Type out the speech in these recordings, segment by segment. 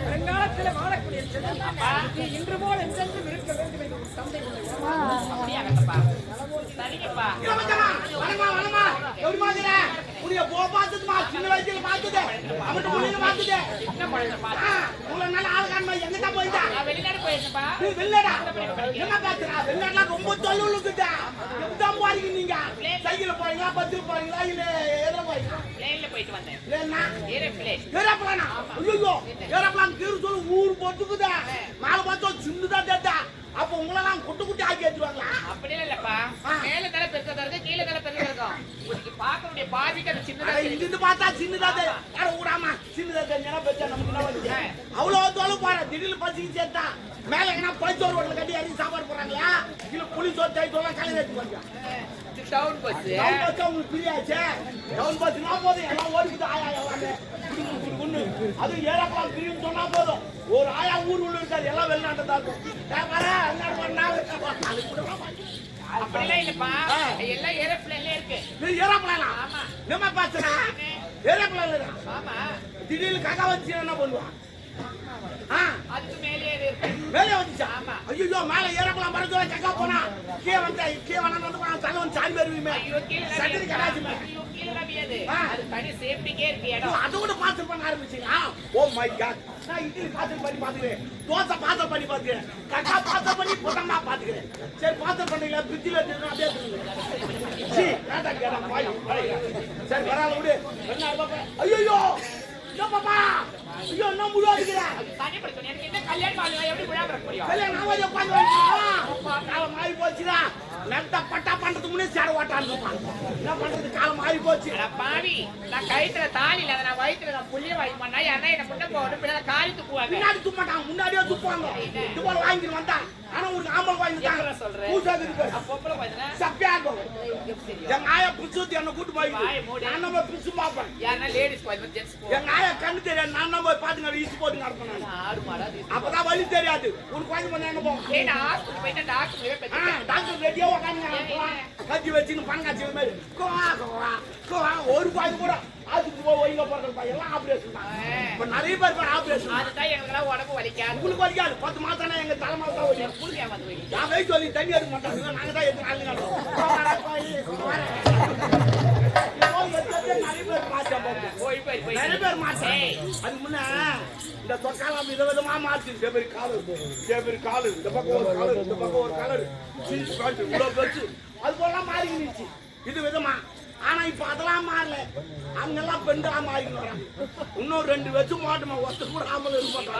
வருங்காலத்தில் வாழக்கூடிய இன்று போல் என்றென்றும் இருக்க வேண்டும் என்று தந்தை சின்ன வயசுல பார்த்தது அவன் பார்த்தது எங்கதான் போயிட்டா வெளிநாடா என்ன பேசுறா வெளிநாடுலாம் ரொம்ப தொழிலுக்குதா எப்பதான் போறீங்க நீங்க சைக்கிள் போறீங்களா பஸ்ல போறீங்களா இல்ல எதுல போறீங்க போயிட்டு வந்தேன் ஏரோப்ளேனா ஐயோ ஏரோப்ளேன் கீழ சொல்லு ஊர் போட்டுக்குதா மேல பார்த்தா சின்னதா தேட்டா அப்ப உங்களெல்லாம் குட்டு குட்டி ஆக்கி வச்சிருவாங்களா? அப்படி இல்லப்பா, மேல தலை பெருசா இருக்கு, கீழே தலை பெருசா இருக்கும். உங்களுக்கு பார்க்கக்கூடிய பார்வைக்கு அது சின்னதா இருக்கு. இது பார்த்தா சின்னதா தெரியும். யார ஊடாமா சின்னதா தெரிஞ்சா பெருசா நமக்கு என்ன வந்து அவ்வளவு தோல போற திடீர்னு பசிக்கு சேர்த்தா மேல எங்கனா பஞ்சோர் ரோட்ல கட்டி அடி சாப்பாடு போறாங்களா இல்ல புளி சோறு தை தோலாம் கலை வச்சு போறாங்க. டவுன் பஸ் உங்களுக்கு பிரியாச்சே. டவுன் பஸ் நான் போதும் எல்லாம் ஓடிக்குது ஆயா எல்லாமே அது ஏழாம் பிரியும் சொன்னா போதும். ஒரு ஆயா ஊர் உள்ள இருக்காது எல்லாம் வெளிநாட்டு தான் இருக்கும். அப்படிலாம் இல்லப்பா, எல்லாம் ஏரோப்ளேன்ல இருக்கு. ஏரோப்ளேனா? ஆமா. நம்ம பாத்துனா ஏரோப்ளேன்ல. ஆமா. திடீர்னு காக்கா வந்து என்ன பண்ணுவான்? அதுக்கு மேலே இருக்கு. மேலே வந்துச்சா? ஆமா. ஐயோ மேலே ஏரோப்ளேன் பறக்குது காக்கா போனா கீழ வந்து தலை வந்து சாடி வருவீமே. ஐயோ கீழ சட்டரி கடாச்சுமே. ஐயோ கீழ நபியது. அது தனி சேஃப்டிக்கே இருக்கு இடம். அது கூட பாத்து பண்ண ஆரம்பிச்சீங்க. Oh my god. நான் இட்லி பாத்து பாத்துக்கிறேன். தோசை பாத்து பாத்துக்கிறேன். காக்கா பாத்து பண்ணி போட்டமா பாத்துக்கிறேன். சரி பாத்து பண்ணீங்களா பிரிட்ஜ்ல இருக்கு அப்படியே சொல்லுங்க. சீ நாடா கேடா பாய். சரி வரால விடு. என்ன பாப்பா? ஐயோ நோ பாப்பா. ஐயோ என்ன முழுவாதுக்குற? தானே படிச்சோம். எனக்கு என்ன கல்யாணம் ஆகல எப்படி விழா பண்ண முடியும்? கல்யாணம் ஆவதே உட்கார்ந்து அப்பா காலம் ஆயி போச்சுடா. நட்ட பட்டா பண்றதுக்கு முன்னே சேர ஓட்டான்னு என்ன பண்றது காலம் ஆயி போச்சு. பாவி நான் கைத்துல தாலி இல்ல நான் வயித்துல நான் புள்ளிய வாங்கி பண்ணா யாரா என்ன முன்ன போடு பின்னால காரி துப்புவாங்க. முன்னாடி துப்ப மாட்டாங்க முன்னாடியே துப்புவாங்க. இது போல வாங்கிட்டு வந்தா ஆனா ஒரு ஆம்பளை வாங்கி தான் சொல்றேன். பூசாக்கு இருக்கு. அப்பப்பல பாத்தீனா சப்பியாகும். எங்க ஆயா புடிச்சு என்ன கூட்டி போய் நான் நம்ம புடிச்சு பாப்பேன். யாரா லேடிஸ் போய் ஜென்ஸ் போ. எங்க ஆயா கண்ணு தெரியாது நான் நம்ம பாத்துங்க ஈஸ் போட்டு நடப்பேன். ஆடு மாடா அப்பதான் வலி தெரியாது. உனக்கு வாங்கி பண்ண என்ன போ. ஏடா ஹாஸ்பிடல் போய் டாக்டர் ரெடியா உட்கார்ந்து கஞ்சி வச்சுன்னு பணங்காச்சி மாதிரி கோவா ஒரு பாய் கூட அதுக்கு ஒழுங்கா போறது எல்லாம் ஆபரேஷன் தான். இப்ப நிறைய பேர் ஆபரேஷன். அதுதான் எங்களுக்கெல்லாம் உடம்பு வலிக்காது. உங்களுக்கு வலிக்காது. 10 மாசம் எங்க தலைமாசம் தான் வலி. உங்களுக்கு ஏன் வந்து வலி? நான் வயிற்று வலி தண்ணி எடுக்க மாட்டாங்க. நாங்க தான் எடுத்து ஆளுங்க நிறைய பேர் மாற்றோம். நிறைய பேர் மாற்றேன். அது முன்ன இந்த தொக்காலம் விதவிதமா மாற்றி சேபரி காலு இந்த பக்கம் ஒரு கலர் இந்த பக்கம் ஒரு கலர் சீஸ் பாட்டு இவ்வளவு பெருசு அது போலாம் மாறிக்கிச்சு இது விதமா. ஆனா இப்ப அதெல்லாம் மாறல. அங்கெல்லாம் பெண்களா மாறிக்கிறாங்க. இன்னும் 2 வச்சு மாட்டுமா ஒருத்த கூட ஆம்பளை இருப்பாங்க.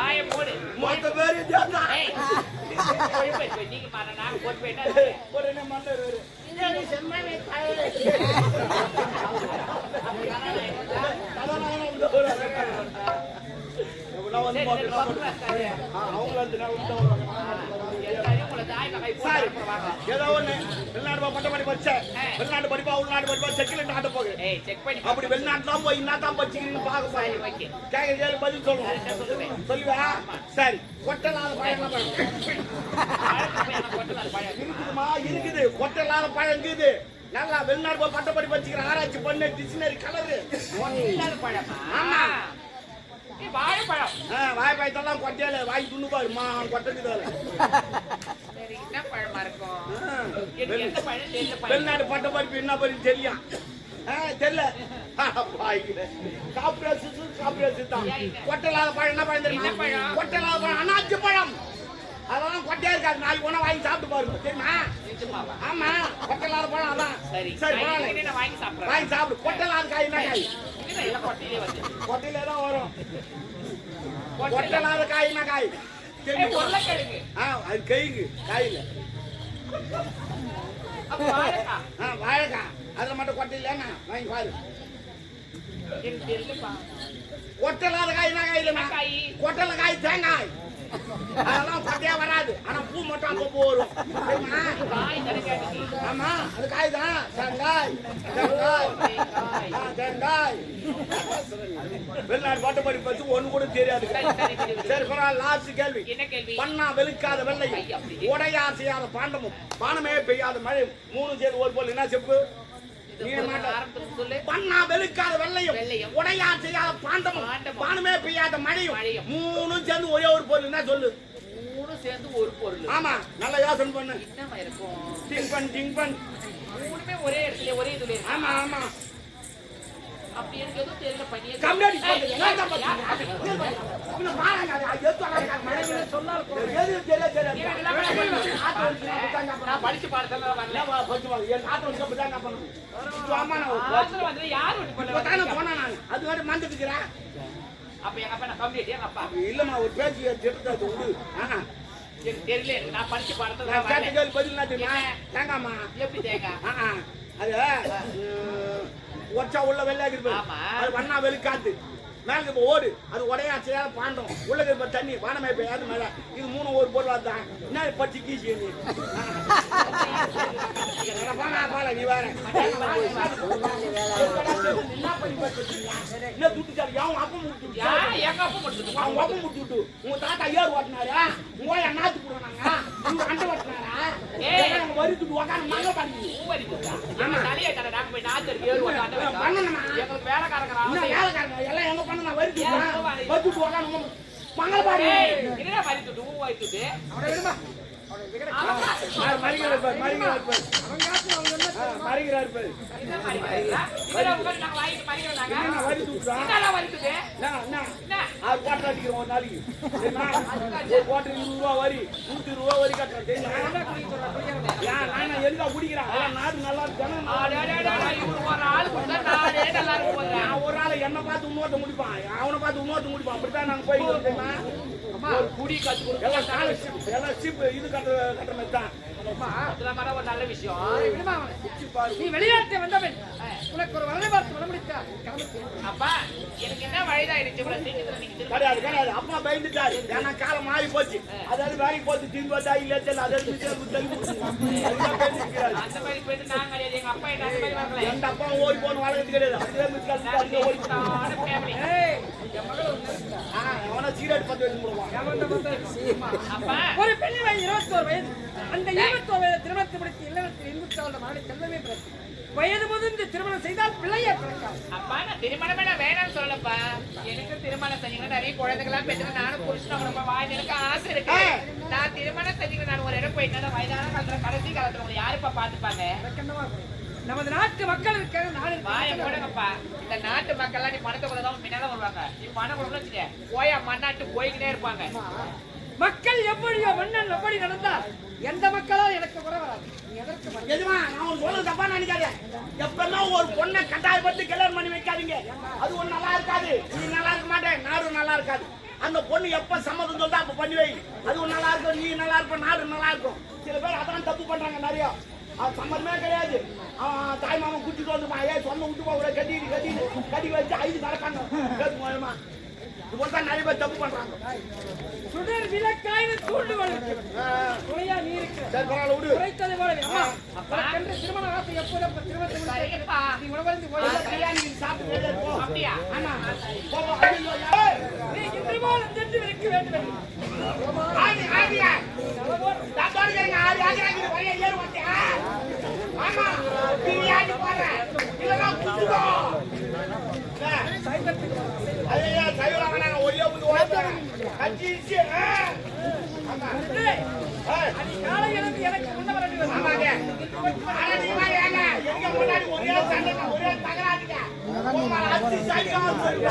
மொத்த பேரு ஏதோ ஒண்ணு வெளிநாடு பட்டப்படி படிச்சேன். வெளிநாடு படிப்பா உள்நாடு படிப்பா செக்ல ஆட்ட போகுது. அப்படி வெளிநாட்டுல போய் என்னதான் படிச்சுக்கிறீங்க பாக்க கேட்க பதில் சொல்லுவோம். சொல்லுவா சரி கொட்டலாத பழம் இருக்குதுமா இருக்குது. கொட்டலாத பழம் இருக்குது. நல்லா வெளிநாடு போய் பட்டப்படி படிச்சுக்கிற ஆராய்ச்சி பண்ண டிக்ஷனரி கலரு பழம். ஆமா வாழைப்பழம். வாழைப்பழத்தெல்லாம் கொட்டையில வாங்கி துண்ணு பாருமா கொட்டை வெளிநாடு பட்ட படிப்பு என்ன பண்ணி தெரியும் தெரியல. கொட்டலாத பழம் என்ன பழம் தெரியுமா? கொட்டலாத பழம் அனாச்சி பழம். அதெல்லாம் கொட்டையா இருக்காது. நாளைக்கு ஒண்ணா வாங்கி சாப்பிட்டு பாருங்க தெரியுமா? ஆமா கொட்டலாத பழம் அதான். சரி வாங்கி சாப்பிடு. கொட்டலாத காய் என்ன காய்? கொட்டையில தான் வரும். கொட்டலாத காய் என்ன காய்? அது கைக்கு காயில வாழைக்காய். அதுல மட்டும் கொட்டை இல்லைன்னா வாங்கி பாரு. கொட்டலாத காய் என்ன காய் இல்லைன்னா கொட்டல காய் தேங்காய். அதெல்லாம் கொட்டையா வராது. ஆனா பூ மட்டும் அப்பப்போ வரும். ஆமா அது காய் தான். தேங்காய் தேங்காய். வெளிநாடு பாட்டு படி பத்தி ஒண்ணு கூட தெரியாது. சரி லாஸ்ட் கேள்வி. பண்ணா வெளுக்காத வெள்ளை உடையா செய்யாத பாண்டமும் பானமே பெய்யாத மழை 3 சேர்ந்து ஒரு போல் என்ன செப்பு? சொல்லு. பண்ணா வெளுக்காத வெள்ளையும் உடையா செய்யாத பாண்டமும் பானமே பெய்யாத மழையும் மூணும் சேர்ந்து ஒரே ஒரு பொருள் என்ன சொல்லு? மூணும் சேர்ந்து ஒரு பொருள். ஆமா, நல்ல யோசனை பண்ணு. என்னமா இருக்கும்? திங்க் பண்ணு. மூணுமே ஒரே இடத்துல ஒரே இதுல. ஆமா ஆமா. அப்படி எனக்கு எதுவும் தெரியல. பண்ணியே கம்ப்ளீட் பண்ணுங்க. நான் தான் பாத்தேன். இன்னும் பாருங்க, அது எது வராங்க மழையில சொல்லால போறேன். எது தெரியல. நான் படிச்சு பார்த்தல வரல. வா கொஞ்சம் வா. என் ஆட்டோ வந்து பதாங்க பண்ணு. ஆமா நான் ஆத்துல வந்து யார் வீட்டு போல போனா போனா நான். அது வரை மந்திட்டுக்கறா. அப்ப எங்க அப்பா நான் கம்ப்ளீட் எங்க அப்பா. இல்லம்மா ஒரு பேச்சு எடுத்து விடு. எனக்கு தெரியல. நான் படிச்சு பார்த்தல நான் கேட்ட பதில் என்ன தெரியுமா? தேங்காமா. எப்படி தேங்க? அது ஒச்சா உள்ள வெள்ளையா இருக்கு. அது வண்ணா வெளுக்காது. மேல இப்ப ஓடு. அது உடையா செய்யாத பாண்டம். உள்ள இருக்க தண்ணி வானமே பெய்யாது மேல. இது மூணு ஒரு பொருள் தான். என்ன பச்சி கீசி நீ. பால நீ வேற. என்ன துட்டுச்சாரு? அவன் அப்ப முடிச்சு. எங்க அப்பா முடிச்சு. அவன் அப்ப முடிச்சுட்டு. உங்க தாத்தா ஏர் ஓட்டினாரா? உங்க நாத்து போடுறாங்க. உங்க அண்டை ஓட்டினாரா? ஏய் வரித்துட்டு உட்காந்து மங்க பண்ணி. வரித்துட்டா. நம்ம தலைய தர நாங்க போய் நாத்து ஏர் ஓட்ட அண்டை வைக்க. பண்ணணுமா? எங்க வேலைக்காரங்க வேலைக்காரங்க எல்லாம் எங்க பண்ணா வரித்துட்டு. வரித்துட்டு உட்காந்து மங்க பாடி. என்னடா வரித்துட்டு ஊ வரித்துட்டு. அவரை விடுமா. மரிகிறார் பாரு. அவங்க காசு அவங்க என்ன மரிகிறார் பாரு. என்ன மரிகிறாரா? இதெல்லாம் உட்கார்ந்து நாங்க வாயிட்டு மரிகிறாங்க. என்ன வரி தூக்குறா? என்னடா வரி தூக்கு? என்ன அது போட்டு அடிக்கிறோம் ஒரு நாளைக்கு. சரிமா? ஒரு போட்டு 20 ரூபாய் வரி, 100 ரூபாய் வரி கட்டறோம். தெரியுமா? நான் குடிக்கிறேன். நான் எதுக்கு குடிக்கிறேன்? அதான் நாடு நல்லா இருக்கணும். இவரு ஒரு ஆள் கொடுத்தா நாடே நல்லா இருக்கும். நான் ஒரு ஆள் என்ன பார்த்து இன்னொருத்த முடிப்பான். அவனை பார்த்து இன்னொருத்த முடிப்பான். அப்படிதான் நாங்க போய் தெரியுமா? ஒரு குடி கத்து கொடுத்து எல்லாம் ஸ்காலர்ஷிப் எல்லாம் சிப் இது கட்டணம் தான். அதெல்லாம் மர ஒரு நல்ல விஷயம். நீ வெளிநாட்டு வந்தவன் உனக்கு ஒரு வழி பார்த்து வளமுடித்தா. அப்பா எனக்கு என்ன வயதாயிடுச்சு இவ்வளவு சீக்கிரத்துல நீங்க கிடையாது. அப்பா பயந்துட்டாரு. ஏன்னா காலம் மாறி போச்சு. அதாவது வேலைக்கு போச்சு திரும்ப வந்தா இல்ல தெரியல. அதாவது அந்த மாதிரி போயிட்டு நான் கிடையாது. எங்க அப்பா என்ன அந்த மாதிரி வரல. எங்க அப்பா ஓடி போன வளர்ந்து கிடையாது. அவனை சீரட் பத்து வயசு போடுவான். ஒரு பெண்ணை 21 வயது. அந்த 21 வயது திருமணத்தை முடித்து இல்லறத்தில் இந்துத்தாவோட மகளை செல்வமே பிறகு வயது முதிர்ந்து திருமணம் செய்தால் பிள்ளையே பிறக்காது. அப்பா நான் திருமணமே நான் வேணாம்னு சொல்லப்பா. எனக்கு திருமணம் செஞ்சீங்கன்னா நிறைய குழந்தைகளாம் பெற்று நானும் புருஷனும் ரொம்ப வாய் எனக்கு ஆசை இருக்கு. நான் திருமணம் செஞ்சீங்க நான் ஒரு இடம் போயிட்டேன். வயதான காலத்துல கடைசி காலத்துல உங்களை யாருப்பா பாத்துப்பாங்க? நமது நாட்டு மக்கள் இருக்காங்க. நாடு வாய போடுங்கப்பா. இந்த நாட்டு மக்கள் எல்லாம் நீ பணத்தை கூட தான் பின்னால வருவாங்க. நீ பணம் கூட வச்சுக்க போயா மண்ணாட்டு போய்கிட்டே இருப்பாங்க. மக்கள் எப்படியோ மன்னன் எப்படி நடந்தா எந்த மக்களோ எனக்கு குறை வராது. நீ எதற்கு எதுமா நான் சொல்றது தப்பா நினைக்காத. எப்பெல்லாம் ஒரு பொண்ணை கட்டாயப்பட்டு கல்யாணம் பண்ணி வைக்காதீங்க. அது ஒண்ணு நல்லா இருக்காது. நீ நல்லா இருக்க மாட்டேன், நாடு நல்லா இருக்காது. அந்த பொண்ணு எப்ப சம்மதம் சொல்றா அப்ப பண்ணி வை. அது ஒண்ணு நல்லா இருக்கும், நீ நல்லா இருப்ப, நாடு நல்லா இருக்கும். சில பேர் அதான் தப்பு பண்றாங்க நிறைய. அது சம்மதமே கிடையாது. தாய் மாமன் குட்டிட்டு வந்துமா சொந்த விட்டு போக கட்டி வச்சு 5 நடக்காங்க. இதுதான் நிறைய பேர் தப்பு பண்றாங்க. சுடர் விளக்காயின தூண்டு வளர்ச்சி துணையா நீ இருக்கு. சரி பரவாயில்ல விடு. குறைத்தது போல அம்மா அப்பா கண்டு திருமண வாசை எப்போது திருமணத்தை சரிப்பா. நீ உணவருந்து போய் கல்யாணி சாப்பிட்டு போ. அப்படியே ஆமா போ. நீ இன்று போல சென்று வைக்க வேண்டும். ஆடியா தாத்தோடிங்க ஆடியாங்க வரைய ஏறு வந்தியா? ஆமா பிரியாணி போற. இதெல்லாம் குடுடா. ஐயா சைவல வேணாங்க ஒரே வந்து ஓடுறாங்க. கஞ்சிச்சு ஆமா அடி காலை எழுந்து எனக்கு முன்ன வர வேண்டியது. ஆமாங்க ஆனா நீ மாதிரி ஏங்க எங்க முன்னாடி ஒரே சண்டை ஒரே தகராறுங்க. போமா அத்தி சைக்காம சொல்லுங்க.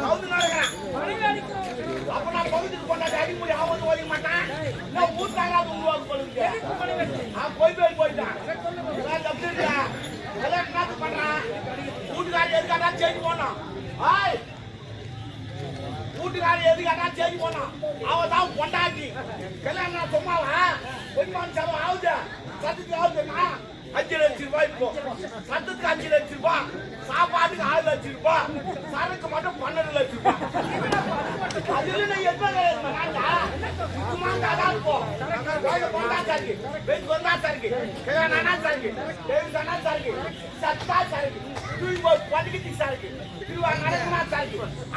அவது நடக்குறான். மணில அடிக்குறோம். அப்ப நான் பகுதிக்கு கொண்டாடி அடிமுடி ஆவது ஓடி மாட்டான். நான் ஊர்தாரா உருவாக்க போறீங்க. போயிட்டான். நான் தப்பிடுடா. எல்லாம் என்ன பண்றான்? ஊட்டுக்காரி எதுக்காக சேஞ்ச் போனோம். ஹாய் வீட்டுக்காரி எதுக்காக சேஞ்ச் போனோம். அவதான் கொண்டாடி கல்யாணம் சும்மாவா கொஞ்சம் செலவு ஆகுது. சத்துக்கு ஆகுதுன்னா 5 லட்சம் ரூபாய். இப்போ சத்துக்கு 5 லட்சம் ரூபாய், சாப்பாட்டுக்கு 6 லட்சம் ரூபாய், சரக்கு மட்டும் 12 லட்சம் ரூபாய். அதுல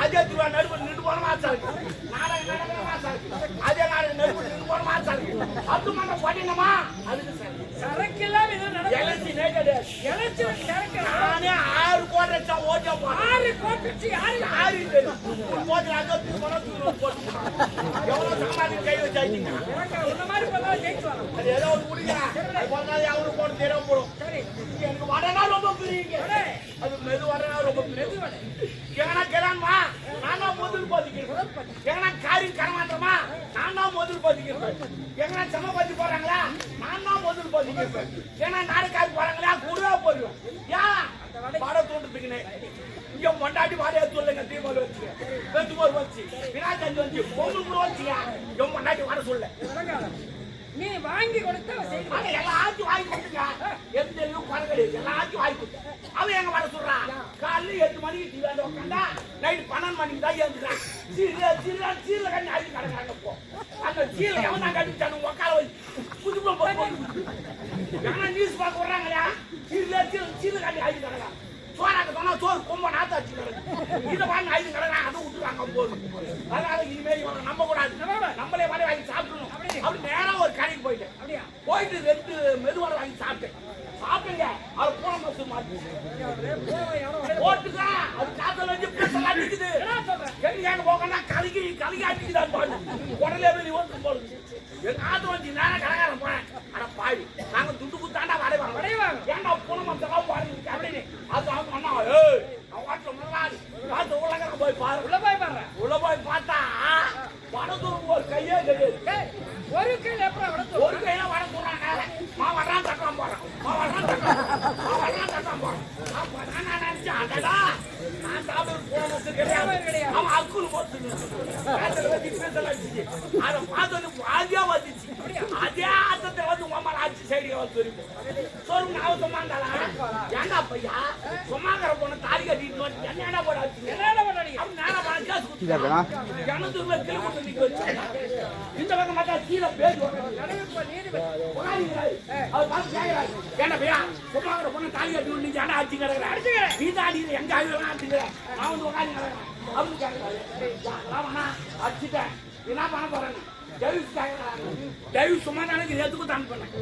அதே திருவா நடுப்பு நின்று போன மாசாருக்கு நாடகம் மாசாருக்கு அதே நாடகம் நடுப்பு நின்று போன மாசாருக்கு அது மட்டும் படினமா அதுக்கு சரக்கு எல்லாம் எலச்சி கட்சி யாரு யாருக்கு தெரியும்? உன் போட்டு அகத்து போனா போட்டு எவ்வளவு சமாளிக்க கை வச்சாச்சிங்க. இந்த மாதிரி பண்ணா ஜெயிச்சுவாங்க. அது ஏதோ ஒரு முடிக்கிறா. அது போனாலே அவனுக்கு போட்டு தெரியாம போடும். சரி எனக்கு வடனா ரொம்ப பிரியுங்க. அது மெது வடனா ரொம்ப மெது வடை. எங்கனா கிராமமா நானா முதல் பாதிக்கிறேன். எங்கனா காரி கரமாட்டமா நானா முதல் பாதிக்கிறேன். எங்கனா சமபாதி போறாங்களா நானா முதல் பாதிக்கிறேன். ஏன்னா நாடகாரி போறாங்களா குடுவா போடுவேன். ஏன் வடை தோண்டுறதுக்குன்னு இங்க மொண்டாட்டி வாடையா சொல்லுங்க தீபாவளி வச்சு வெந்து போர் வச்சு விநாயகர் வந்து பொங்கல் கூட வச்சியா இங்க மொண்டாட்டி வர சொல்ல நீ வாங்கி கொடுத்தா செய்வாங்க. எல்லாத்தையும் வாங்கி கொடுத்துங்க. எந்த பரகடி எல்லாத்தையும் வாங்கி கொடுத்து அவன் எங்க வர சொல்றான். காலைல 8 மணிக்கு டிவியாண்ட உட்காந்தா நைட்டு 12 மணிக்கு தான் எழுந்துறான். சீல கண்ணி அடிச்சு கிடக்குறாங்க. போ அந்த சீல எவன் நான் கட்டிச்சானு உக்கால வச்சு புதுப்பா போய் ஏன்னா நியூஸ் பார்க்க விடுறாங்கயா. சீல கண்ணி அடிச்சு கிடக்குறான். சோறாக்க சொன்னா சோறு கொம்ப நாத்து அடிச்சு கிடக்கு. இதை வாங்கி அடிச்சு கிடக்குறான். அதை விட்டுறாங்க போது. அதனால இனிமேல் இவனை நம்ப கூடாது. நம்மளே மாதிரி வாங்கி சாப்பிடணும். அப்படி நேரம் ஒரு கடைக்கு போயிட்டேன். அப்படியா போயிட்டு 2 மெதுவாட வாங்கி சாப்பிட்டேன். சாப்பிட்டுங்க அவர் போன மசு மாத்தி போட்டுக்கா. அது காத்தல வச்சு பேசலாம் அடிக்குது. எங்க போகனா கலகி அடிக்குதான் பாடு உடலே வெளியே வந்து போடுது. எங்க காத்து வந்து நேரம் கடைக்காரன் போனேன். ஆனா பாவி நாங்க துண்டு குத்தாண்டா வடைவாங்க. ஏன்டா போன மசெல்லாம் பாருங்க அப்படின்னு அது அவங்க அண்ணா அவன் வாட்டில் முன்னாடி பார்த்து உலகம் போய் பாரு. உள்ள போய் பார்த்தா வடத்தூர் ஒரு கையே கிடையாது. ஒரு கையில எப்படி ஒரு கையில வட போறாங்க. மாவட்டம் தக்கம் போறான். நான் நினைச்சேன் அடடா நான் சாப்பிட்டு போன கிடையாது. அவன் அக்குள் போட்டு அதை பார்த்து பாதியா வந்துச்சு. அதே ஆத்தத்தை வந்து உமால ஆச்சு சைடியா வந்து சொல்லிப்போம். சொல்லுங்க அவன் சொன்னாங்களா ஏண்டா பையா சும்மாங்கிற போன தாலி கட்டிட்டு என்ன போட ஆச்சு என்ன பண்ணி அவன் நேரம் ஜனத்துக்குள்ள கிளம்பி நிக்க வச்சாங்க. இந்த பக்கம் பார்த்தா கீழே பேர் அவர் பார்த்து கேட்கிறாரு ஏண்டா பையா சும்மாங்கிற போன தாலி கட்டி நீ ஜன ஆச்சு கிடக்குற நீ தான் அடிக்கிற எங்க ஆயுதம் ஆச்சுக்கிற நான் வந்து உட்காந்து கிடக்குறேன் அப்படின்னு கேட்கிறாரு. அடிச்சுட்டேன் என்ன பண்ண போறேன்னு சும்மா தானே எதுக்கும் தான் பண்ணேன்.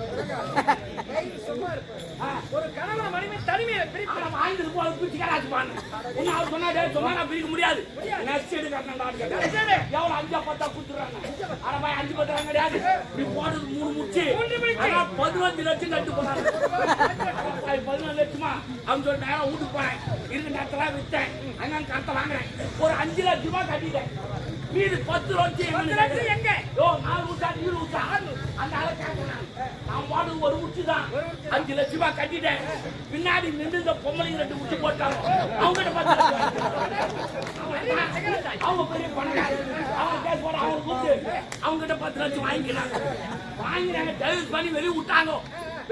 ஒரு கணவன் மனைவி தனிமையை வாங்கிட்டு போய் பிடிச்சி பாருங்க. அவர் சொன்னா சும்மா நான் பிரிக்க முடியாது. நெக்ஸ்ட் எடுக்கிறேன் எவ்வளவு 5-10 குடுத்துறாங்க. ஆனா 5-10 கிடையாது. இப்படி போடுறது 3 முச்சு 15 லட்சம் கட்டு போனாங்க. 15 லட்சமா அவங்க சொல்ல நேரம் வீட்டுக்கு போனேன். இருக்க நேரத்துல வித்தேன். அங்க கட்ட வாங்குறேன். ஒரு 5 லட்சம் ரூபாய் கட்டிட்டேன். மீது 10 லட்சம் எங்க 4 ஊட்டா நீர் ஊட்டா அந்த ஆளை கேட்கணும். நான் பாடு ஒரு உச்சி தான் 5 லட்சம் ரூபாய் கட்டிட்டேன். பின்னாடி நின்று இந்த பொம்பளைங்க 2 உச்சி போட்டாங்க. அவங்ககிட்ட 10 லட்சம் அவங்க பெரிய பணக்கார அவங்க கேஸ் போட அவங்க கூட்டு அவங்ககிட்ட 10 லட்சம் வாங்கிக்கிறாங்க. வாங்கினாங்க டைவர்ஸ் பண்ணி வெளியே விட்டாங்க.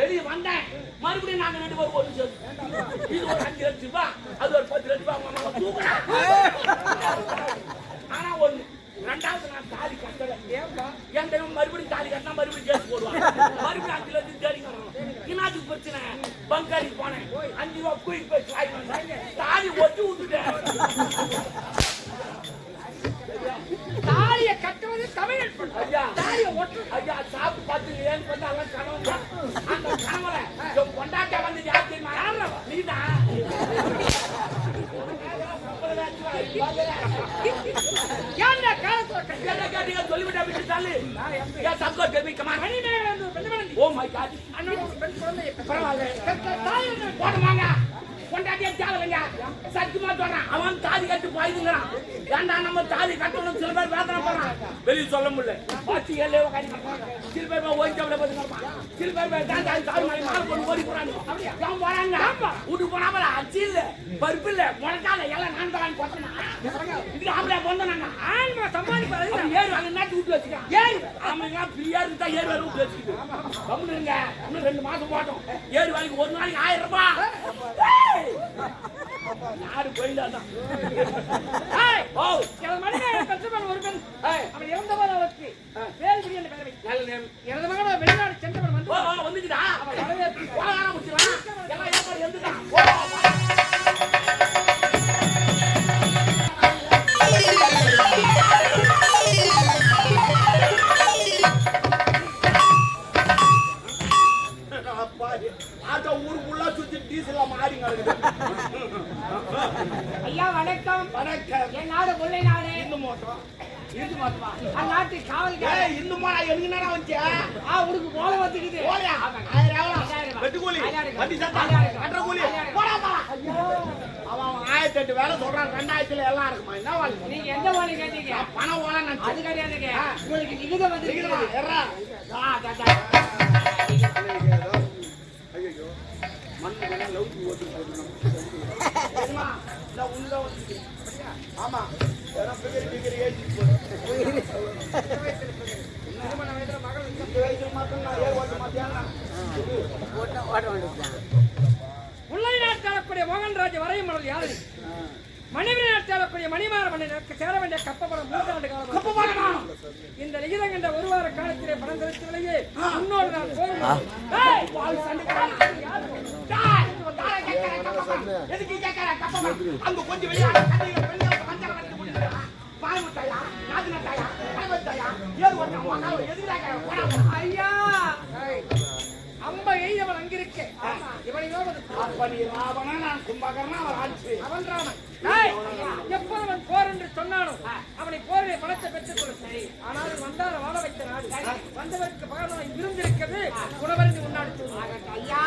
வெளியே வந்தேன் மறுபடியும் நாங்க 2 பேரும் ஒரு சேர்த்து இது ஒரு 5 லட்சம் ரூபாய் அது ஒரு 10 லட்சம் ரூபாய் தூக்குறேன். ஆனா ஒண்ணு ரெண்டாவது நான் தாலி கட்டல. என் தெய்வம் மறுபடியும் தாலி கட்டினா மறுபடியும் கேஸ் போடுவாங்க. மறுபடியும் 5 லட்சம் தேடி இனாச்சுக்கு பிரச்சனை பங்காளி போனேன். 5 ரூபா குயிக் போய் தாலி ஒட்டி விட்டுட்டேன். தாலியை கட்டுவது தமிழ் ஐயா தாலியை ஒட்டு ஐயா சாப்பிட்டு பார்த்து ஏன்னு பார்த்தா எல்லாம் கனவு. அந்த கனவுல என் கொண்டாட்ட வந்து யாருமா நீதான் சொல்லிவிட்டா விட்டு தள்ளு. ஓ மை காட் போடுவாங்க கொண்டாட்டியா தேவைங்க சத்தியமா சொல்றான். அவன் தாலி கட்டு போயிருங்கிறான். ஏன்டா நம்ம தாலி கட்டணும் சில பேர் வேதனை போறான். வெளியே சொல்ல முடியல. பாத்தி ஏழே சில பேர் ஓய்ச்சாவில பார்த்துக்கலாம். சில பேர் தாலி மாதிரி மாறு கொண்டு ஓடி போறாங்க. அவன் போறாங்க வீட்டுக்கு போனா அச்சு இல்ல பருப்பு இல்ல முழக்கால எல்லாம் நான் தான் பார்த்தேன். இதுக்கு ஆம்பளை பொந்தனாங்க ஆன்மா சம்பாதிப்பாரு. ஏறு வாங்க நாட்டு விட்டு வச்சுக்கான். ஏறு ஆமாங்க ஃப்ரீயா இருந்தா ஏறு வேற விட்டு வச்சுக்கிட்டு கம்முனுங்க. இன்னும் 2 மாசம் போட்டோம். ஏறு வாங்கி ஒரு நாளைக்கு 1000 ரூபாய். யாரு போயிடாதான் ஒரு பெண் அவன் இறந்தவர் அவருக்கு வேறு பிரியாணி பேரவை இறந்த மகன் வெளிநாடு சென்றவர் வந்து வந்துட்டா ஆட்டோ ஊருக்குள்ள சுத்தி டீசல் மாறி ஐயா வணக்கம். வணக்கம். என் நாடு முல்லை நாடு. இந்து மோட்டம் இருந்து மாட்டுவா அந்நாட்டு காவல்கார. இந்து மோடா எனக்கு நேரம் வந்துச்சா உனக்கு போல வந்துக்குது. போயா 1000 வெட்டு கூலி வண்டி சத்தம் கட்டுற கூலி போடாமா அவன் 1008 வேலை சொல்றான் 2000 எல்லாம் இருக்குமா என்ன வாழ்க்கை நீங்க எந்த வாழை கேட்டீங்க? பணம் ஓல அது கிடையாதுங்க. உங்களுக்கு விகிதம் வந்து ஆமா முல்லை நாட்டாளக்கூடிய மோகன்ராஜ் வரையும் மணல் யாரு? மணிவரி நாட்டாளக்கூடிய மணிமார மன்னனுக்கு சேர வேண்டிய கப்பபடம் 3 ஆண்டு காலம். இந்த லிகிதம் என்ற ஒரு வார காலத்திலே பணம் செலுத்தவில்லையே முன்னோடு நான் போகும். அங்க கொஞ்சம் வெளியாட ஐயா அம்ப எய்தவன் அங்கிருக்க அவன் ராமன். எப்போது அவன் போர் என்று சொன்னானோ அவனை போரிலே பணத்தை பெற்றுக் கொள்ள சரி. ஆனாலும் வந்தார வாழ வைத்த நாடு வந்தவருக்கு பகவான் விருந்திருக்கிறது உணவருந்து முன்னாடி ஐயா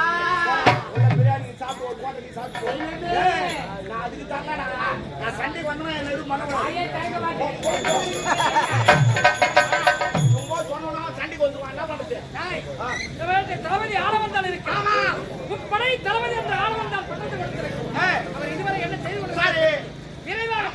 பிரியாணி சாப்பிட்டு அதுக்கு தாங்க நான் சண்டைக்கு வந்தேன் என்ன எதுவும் பண்ண சண்டைக்கு வந்துருவான் என்ன பண்றது தளபதி ஆளவந்தான் இருக்கு. முப்படை தளபதி என்ற ஆளவந்தான் பட்டத்தை கொடுத்திருக்கு. அவர் இதுவரை என்ன செய்து கொண்டாரு? விரைவாக